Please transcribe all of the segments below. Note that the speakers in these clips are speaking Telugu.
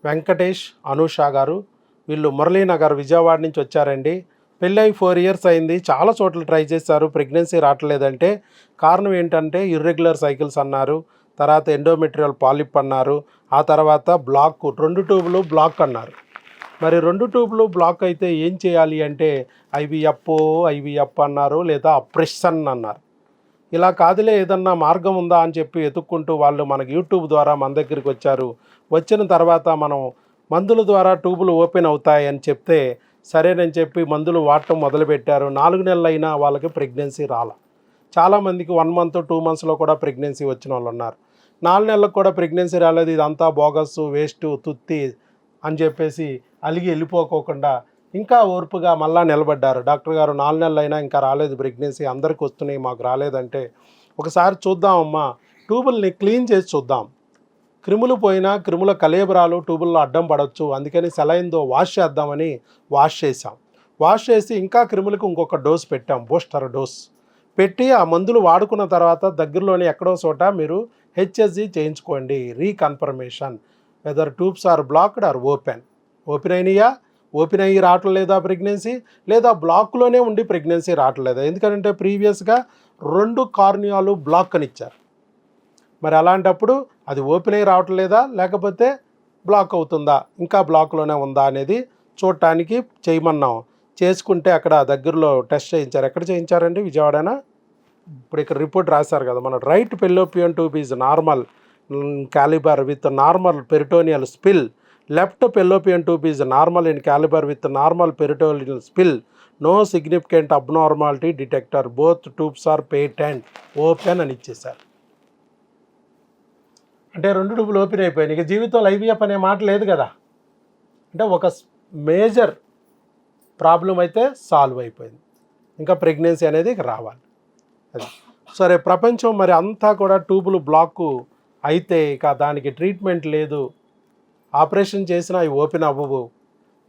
వెంకటేష్, అనూష గారు. వీళ్ళు మురళీనగర్ విజయవాడ నుంచి వచ్చారండి. పెళ్ళై 4 ఇయర్స్ అయింది. చాలా చోట్ల ట్రై చేశారు, ప్రెగ్నెన్సీ రావట్లేదంటే కారణం ఏంటంటే ఇర్రెగ్యులర్ సైకిల్స్ అన్నారు. తర్వాత ఎండోమెట్రియల్ పాలిప్ అన్నారు. ఆ తర్వాత బ్లాక్ 2 ట్యూబులు బ్లాక్ అన్నారు. మరి 2 ట్యూబులు బ్లాక్ అయితే ఏం చేయాలి అంటే ఐవీఎఫ్ అన్నారు, లేదా అప్రెషన్ అన్నారు. ఇలా కాదులే ఏదన్నా మార్గం ఉందా అని చెప్పి వెతుక్కుంటూ వాళ్ళు మనకి యూట్యూబ్ ద్వారా మన దగ్గరికి వచ్చారు. వచ్చిన తర్వాత మనం మందుల ద్వారా ట్యూబులు ఓపెన్ అవుతాయని చెప్తే సరేనని చెప్పి మందులు వాడటం మొదలుపెట్టారు. 4 నెలలు అయినా వాళ్ళకి ప్రెగ్నెన్సీ రాల. చాలామందికి 1 మంత్ 2 మంత్స్లో కూడా ప్రెగ్నెన్సీ వచ్చిన వాళ్ళు ఉన్నారు. 4 నెలలకు కూడా ప్రెగ్నెన్సీ రాలేదు, ఇదంతా బోగస్, వేస్ట్, తుత్తి అని చెప్పేసి అలిగి వెళ్ళిపోకోకుండా ఇంకా ఓర్పుగా మళ్ళా నిలబడ్డారు. డాక్టర్ గారు 4 నెలలు అయినా ఇంకా రాలేదు ప్రెగ్నెన్సీ, అందరికి వస్తున్నాయి, మాకు రాలేదంటే ఒకసారి చూద్దామమ్మా, ట్యూబుల్ని క్లీన్ చేసి చూద్దాం. క్రిములు పోయినా క్రిముల కలేబరాలు ట్యూబుల్లో అడ్డం పడవచ్చు, అందుకని సెలైన్తో వాష్ చేద్దామని వాష్ చేసాం. వాష్ చేసి ఇంకా క్రిములకు ఇంకొక డోస్ పెట్టాం, బూస్టర్ డోస్ పెట్టి ఆ మందులు వాడుకున్న తర్వాత దగ్గరలోనే ఎక్కడో చోట మీరు హెచ్ఎస్జి చేయించుకోండి, reconfirmation whether tubes are blocked or open అయినాయా, ఓపెన్ అయ్యి రావట్లేదా ప్రెగ్నెన్సీ, లేదా బ్లాక్లోనే ఉండి ప్రెగ్నెన్సీ రావట్లేదా. ఎందుకంటే ప్రీవియస్గా 2 కార్నియాలు బ్లాక్ అని ఇచ్చారు. మరి అలాంటప్పుడు అది ఓపెన్ అయ్యి రావట్లేదా, లేకపోతే బ్లాక్ అవుతుందా, ఇంకా బ్లాక్లోనే ఉందా అనేది చూడటానికి చేయమన్నాం. చేసుకుంటే అక్కడ దగ్గరలో టెస్ట్ చేయించారు. ఎక్కడ చేయించారండి, విజయవాడనా? ఇప్పుడు ఇక్కడ రిపోర్ట్ రాశారు కదా, మన right fallopian tube is normal calibre with normal peritoneal spill, left fallopian tube is normal in calibre with normal peritoneal spill, no significant abnormality detector, both tubes are patent, open అని ఇచ్చేశారు. అంటే 2 ట్యూబులు ఓపెన్ అయిపోయినాయి. ఇక జీవితంలో ఐవీఎఫ్ అనే మాట లేదు కదా. అంటే ఒక మేజర్ ప్రాబ్లం అయితే సాల్వ్ అయిపోయింది, ఇంకా ప్రెగ్నెన్సీ అనేది ఇక రావాలి. అది సరే, ప్రపంచం మరి అంతా కూడా ట్యూబులు బ్లాక్ అయితే ఇక దానికి ట్రీట్మెంట్ లేదు, ఆపరేషన్ చేసినా అవి ఓపెన్ అవ్వవు,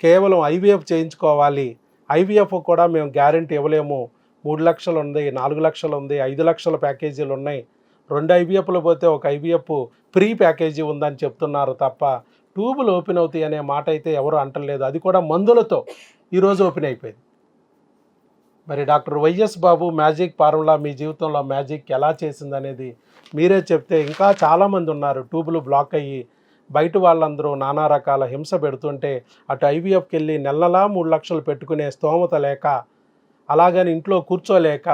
కేవలం ఐవీఎఫ్ చేయించుకోవాలి. ఐవీఎఫ్ కూడా మేము గ్యారెంటీ ఇవ్వలేము, 3 లక్షలు ఉంది, 4 లక్షలు ఉంది, 5 లక్షల ప్యాకేజీలు ఉన్నాయి. 2 ఐవీఎఫ్లు పోతే ఒక ఐవీఎఫ్ ప్రీ ప్యాకేజీ ఉందని చెప్తున్నారు తప్ప ట్యూబులు ఓపెన్ అవుతాయి అనే మాట అయితే ఎవరు అంటలేదు. అది కూడా మందులతో ఈరోజు ఓపెన్ అయిపోయింది. మరి డాక్టర్ వైఎస్ బాబు మ్యాజిక్ ఫార్ములా మీ జీవితంలో మ్యాజిక్ ఎలా చేసిందనేది మీరే చెప్తే, ఇంకా చాలామంది ఉన్నారు ట్యూబులు బ్లాక్ అయ్యి బయట వాళ్ళందరూ నానా రకాల హింస పెడుతుంటే అటు ఐవీఎఫ్కి వెళ్ళి నెలలా 3 లక్షలు పెట్టుకునే స్తోమత లేక, అలాగని ఇంట్లో కూర్చోలేక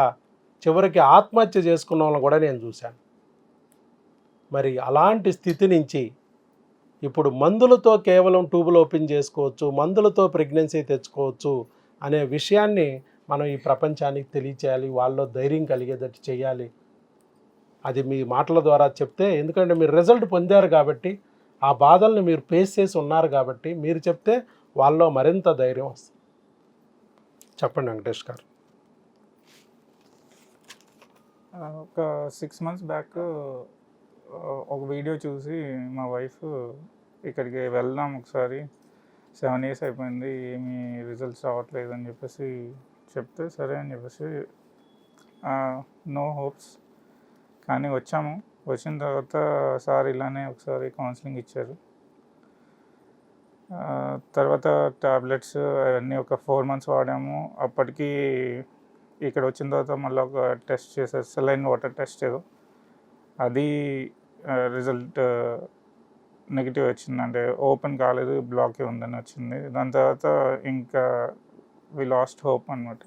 చివరికి ఆత్మహత్య చేసుకున్న వాళ్ళని కూడా నేను చూశాను. మరి అలాంటి స్థితి నుంచి ఇప్పుడు మందులతో కేవలం ట్యూబులు ఓపెన్ చేసుకోవచ్చు, మందులతో ప్రెగ్నెన్సీ తెచ్చుకోవచ్చు అనే విషయాన్ని మనం ఈ ప్రపంచానికి తెలియచేయాలి, వాళ్ళలో ధైర్యం కలిగేటట్టు చేయాలి. అది మీ మాటల ద్వారా చెప్తే, ఎందుకంటే మీరు రిజల్ట్ పొందారు కాబట్టి, ఆ బాధల్ని మీరు ఫేస్ చేసి ఉన్నారు కాబట్టి మీరు చెప్తే వాళ్ళలో మరింత ధైర్యం వస్తుంది. చెప్పండి వెంకటేష్ గారు. ఒక 6 మంత్స్ బ్యాక్ ఒక వీడియో చూసి మా వైఫ్ ఇక్కడికి వెళ్దాం ఒకసారి, 7 ఇయర్స్ అయిపోయింది, ఏమీ రిజల్ట్స్ రావట్లేదు అని చెప్పేసి చెప్తే సరే అని చెప్పేసి నో హోప్స్ కానీ వచ్చాము. వచ్చిన తర్వాత సార్ ఇలానే ఒకసారి కౌన్సిలింగ్ ఇచ్చారు. తర్వాత టాబ్లెట్స్ అవన్నీ ఒక 4 మంత్స్ వాడాము. అప్పటికి ఇక్కడ వచ్చిన తర్వాత మళ్ళీ ఒక టెస్ట్ చేశారు, సెలైన్ వాటర్ టెస్ట్ ఏదో, అది రిజల్ట్ నెగిటివ్ వచ్చింది, అంటే ఓపెన్ కాలేదు, బ్లాకే ఉందని వచ్చింది. దాని తర్వాత ఇంకా వి లాస్ట్ హోప్ అనమాట.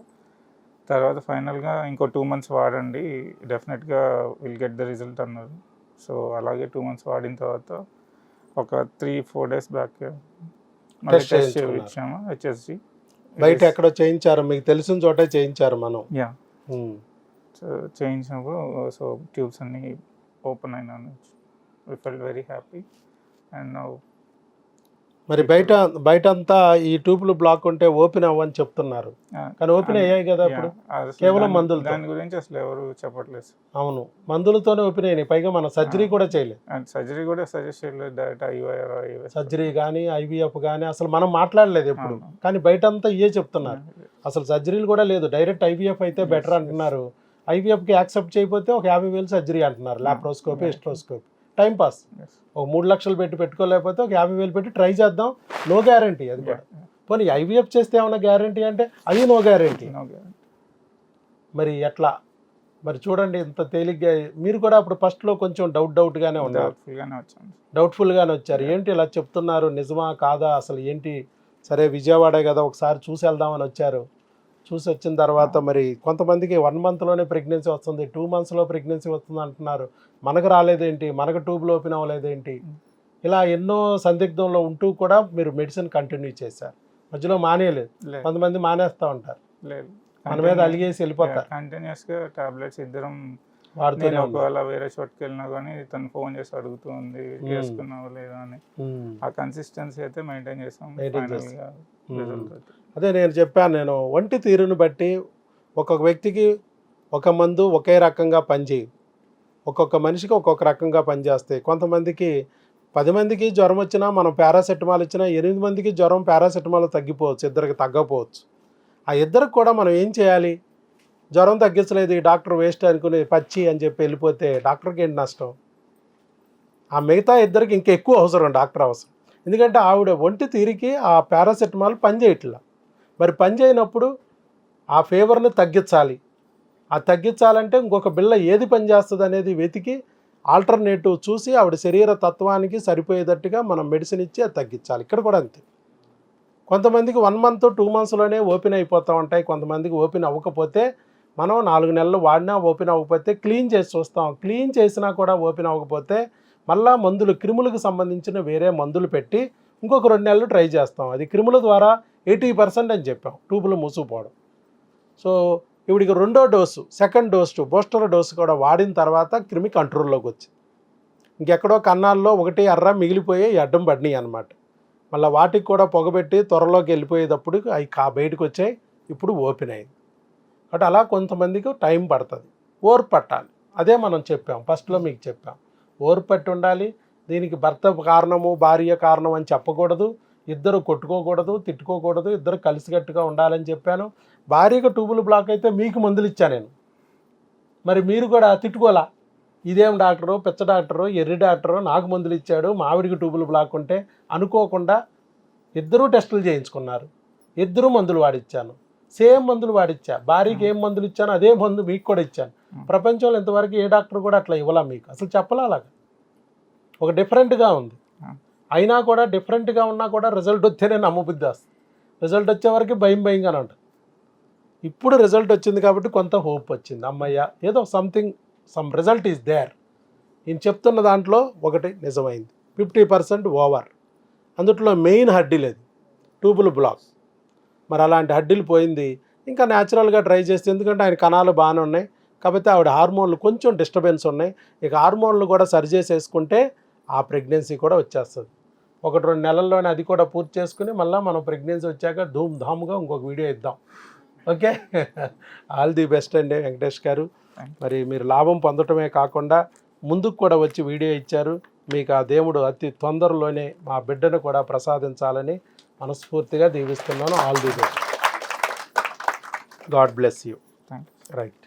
తర్వాత ఫైనల్గా ఇంకో 2 మంత్స్ వాడండి, డెఫినెట్గా విల్ గెట్ ద రిజల్ట్ అన్నారు. సో అలాగే 2 మంత్స్ వాడిన తర్వాత ఒక 3-4 డేస్ బ్యాక్ మళ్ళీ టెస్ట్ చేయించాము, హెచ్ఎస్జి. బయట ఎక్కడో చేయించారు, మీకు తెలిసిన చోటే చేయించారు మనం. యా, సో చేయించినప్పుడు సో ట్యూబ్స్ అన్నీ ఓపెన్ అయినాను. We felt very happy. And now మరి బయట అంతా ఈ ట్యూబ్లు బ్లాక్ ఉంటే ఓపెన్ అవ్వని చెప్తున్నారు, కానీ ఓపెన్ అయ్యాయి కదా ఇప్పుడు కేవలం మందులు. దాని గురించి అసలు ఎవరు చెప్పట్లేదు. అవును, మందులతోనే ఓపెన్ అయినాయి, పైగా మనం సర్జరీ కూడా చేయలేదు. సర్జరీ కూడా సజెస్ట్ చేయలేదు, డైరెక్ట్ ఐవీఎఫ్ సర్జరీ కానీ ఐవీఎఫ్ కానీ అసలు మనం మాట్లాడలేదు ఎప్పుడు, కానీ బయట అంతా ఇవే చెప్తున్నారు. అసలు సర్జరీలు కూడా లేదు, డైరెక్ట్ ఐవీఎఫ్ అయితే బెటర్ అంటున్నారు. ఐవీఎఫ్కి యాక్సెప్ట్ చేయకపోతే ఒక 50,000 సర్జరీ అంటున్నారు, laparoscopy, hysteroscopy. Time pass. Yes. ఒక 3 లక్షలు పెట్టుకోలేకపోతే ఒక 50,000 పెట్టి ట్రై చేద్దాం, నో గ్యారంటీ అది కూడా. పోనీ ఐవీఎఫ్ చేస్తే ఏమైనా గ్యారంటీ అంటే అది నో గ్యారంటీ. No guarantee. మరి ఎట్లా? మరి చూడండి ఇంత తేలిగ్గా. మీరు కూడా అప్పుడు ఫస్ట్లో కొంచెం డౌట్గానే ఉన్నారు, Doubtful గానే వచ్చాను. డౌట్ఫుల్గానే వచ్చారు. ఏంటి ఇలా చెప్తున్నారు, నిజమా కాదా అసలు ఏంటి? సరే విజయవాడే కదా ఒకసారి చూసి వెళ్దామని వచ్చారు. చూసి వచ్చిన తర్వాత మరి కొంతమందికి 1 మంత్లోనే ప్రెగ్నెన్సీ వస్తుంది, 2 మంత్స్లో ప్రెగ్నెన్సీ వస్తుంది అంటున్నారు. మనకు రాలేదేంటి, మనకు ట్యూబ్లు ఓపెన్ అవ్వలేదేంటి? ఇలా ఎన్నో సందిగ్ధంలో ఉంటూ కూడా మీరు మెడిసిన్ కంటిన్యూ చేశారు, మధ్యలో మానేయలేదు. లేదు. కొంతమంది మానేస్తూ ఉంటారు, లేదు. మన మీద అలిగేసి వెళ్ళిపోతారు. కంటిన్యూస్గా టాబ్లెట్స్ ఇద్దరం. వాడుతూనే నేను ఉన్నారు. ఒకవేళ వేరే చోటుకి వెళ్ళినా కానీ తను ఫోన్ చేసి అడుగుతూ ఉంది వేసుకున్నావా లేదా అని. ఆ కన్సిస్టెన్సీ అయితే మెయింటైన్ చేస్తాం. Maintain Final గా result అయితే. అదే నేను చెప్పాను, నేను ఒంటి తీరుని బట్టి ఒక్కొక్క వ్యక్తికి ఒక మందు ఒకే రకంగా పనిచేయదు, ఒక్కొక్క మనిషికి ఒక్కొక్క రకంగా పనిచేస్తాయి. కొంతమందికి 10 మందికి జ్వరం వచ్చినా మనం పారాసెటమాల్ ఇచ్చినా 8 మందికి జ్వరం పారాసెటమాల్ తగ్గిపోవచ్చు, ఇద్దరికి తగ్గపోవచ్చు. ఆ ఇద్దరికి కూడా మనం ఏం చేయాలి? జ్వరం తగ్గించలేదు ఈ డాక్టర్ వేస్ట్ అనుకుని పచ్చి అని చెప్పి వెళ్ళిపోతే డాక్టర్కి ఏంటి నష్టం? ఆ మిగతా ఇద్దరికి ఇంకా ఎక్కువ అవసరం డాక్టర్ అవసరం. ఎందుకంటే ఆవిడ ఒంటి తీరికి ఆ పారాసెటమాల్ పనిచేయట్లా. మరి పనిచేయనప్పుడు ఆ ఫీవర్ని తగ్గించాలి. ఆ తగ్గించాలంటే ఇంకొక బిళ్ళ ఏది పనిచేస్తుంది అనేది వెతికి ఆల్టర్నేటివ్ చూసి ఆవిడ శరీర తత్వానికి సరిపోయేటట్టుగా మనం మెడిసిన్ ఇచ్చి అది తగ్గించాలి. ఇక్కడ కూడా అంతే. కొంతమందికి 1 మంత్ 2 మంత్స్లోనే ఓపెన్ అయిపోతూ ఉంటాయి, కొంతమందికి ఓపెన్ అవ్వకపోతే మనం 4 నెలలు వాడినా ఓపెన్ అవ్వకపోతే క్లీన్ చేసి చూస్తాం. క్లీన్ చేసినా కూడా ఓపెన్ అవ్వకపోతే మళ్ళా మందులు, క్రిములకు సంబంధించిన వేరే మందులు పెట్టి ఇంకొక 2 నెలలు ట్రై చేస్తాం. అది క్రిముల ద్వారా 80% అని చెప్పాం, ట్యూబులు మూసుకుపోవడం. సో ఇవిడికి 2వ dose, second dose, booster dose కూడా వాడిన తర్వాత క్రిమి కంట్రోల్లోకి వచ్చింది. ఇంకెక్కడో కన్నాల్లో ఒకటి ఎర్ర మిగిలిపోయి అడ్డం పడినాయి అన్నమాట. మళ్ళీ వాటికి కూడా పొగబెట్టి త్వరలోకి వెళ్ళిపోయేటప్పుడు అవి బయటకు వచ్చాయి, ఇప్పుడు ఓపెన్ అయింది. కాబట్టి అలా కొంతమందికి టైం పడుతుంది, ఓర్పు పట్టాలి. అదే మనం చెప్పాం, ఫస్ట్లో మీకు చెప్పాం, ఓర్పు పట్టి ఉండాలి. దీనికి భర్త కారణము భార్య కారణం అని చెప్పకూడదు, ఇద్దరు కొట్టుకోకూడదు, తిట్టుకోకూడదు, ఇద్దరు కలిసికట్టుగా ఉండాలని చెప్పాను. భార్యకు ట్యూబుల్ బ్లాక్ అయితే మీకు మందులు ఇచ్చాను నేను, మరి మీరు కూడా తిట్టుకోలా, ఇదేం డాక్టరు, పిచ్చ డాక్టరు, ఎర్రి డాక్టరు, నాకు మందులు ఇచ్చాడు, మా ఆవిడికి ట్యూబుల్ బ్లాక్ ఉంటే అనుకోకుండా ఇద్దరూ టెస్టులు చేయించుకున్నారు, ఇద్దరూ మందులు వాడిచ్చాను, సేమ్ మందులు వాడిచ్చా. భార్యకి ఏం మందులు ఇచ్చాను అదే మందు మీకు కూడా ఇచ్చాను. ప్రపంచంలో ఇంతవరకు ఏ డాక్టర్ కూడా అట్లా ఇవ్వాలా మీకు, అసలు చెప్పలా. అలాగా ఒక డిఫరెంట్గా ఉంది, అయినా కూడా డిఫరెంట్గా ఉన్నా కూడా రిజల్ట్ వస్తేనే నమ్మబుద్ధి వస్తుంది. రిజల్ట్ వచ్చే వరకు భయంగానే ఉంటుంది. ఇప్పుడు రిజల్ట్ వచ్చింది కాబట్టి కొంత హోప్ వచ్చింది, అమ్మయ్య ఏదో సమ్ రిజల్ట్ ఈజ్ దేర్. నేను చెప్తున్న దాంట్లో ఒకటి నిజమైంది, 50% ఓవర్. అందుట్లో మెయిన్ హడ్డీ లేదు, ట్యూబుల్ బ్లాక్. మరి అలాంటి హడ్డీలు పోయింది. ఇంకా న్యాచురల్గా ట్రై చేస్తే, ఎందుకంటే ఆయన కణాలు బాగానే ఉన్నాయి కాబట్టి ఆవిడ హార్మోన్లు కొంచెం డిస్టర్బెన్స్ ఉన్నాయి. ఇక హార్మోన్లు కూడా సరి చేసేసుకుంటే ఆ ప్రెగ్నెన్సీ కూడా వచ్చేస్తుంది. 1-2 నెలల్లోనే అది కూడా పూర్తి చేసుకుని మళ్ళీ మనం ప్రెగ్నెన్సీ వచ్చాక ధూమ్ ధామ్గా ఇంకొక వీడియో ఇద్దాం. ఓకే, ఆల్ ది బెస్ట్ అండి వెంకటేష్ గారు. మరి మీరు లాభం పొందటమే కాకుండా ముందుకు కూడా వచ్చి వీడియో ఇచ్చారు. మీకు ఆ దేవుడు అతి తొందరలోనే మా బిడ్డను కూడా ప్రసాదించాలని మనస్ఫూర్తిగా దీవిస్తున్నాను. All the best, God bless you. Thank you. Right.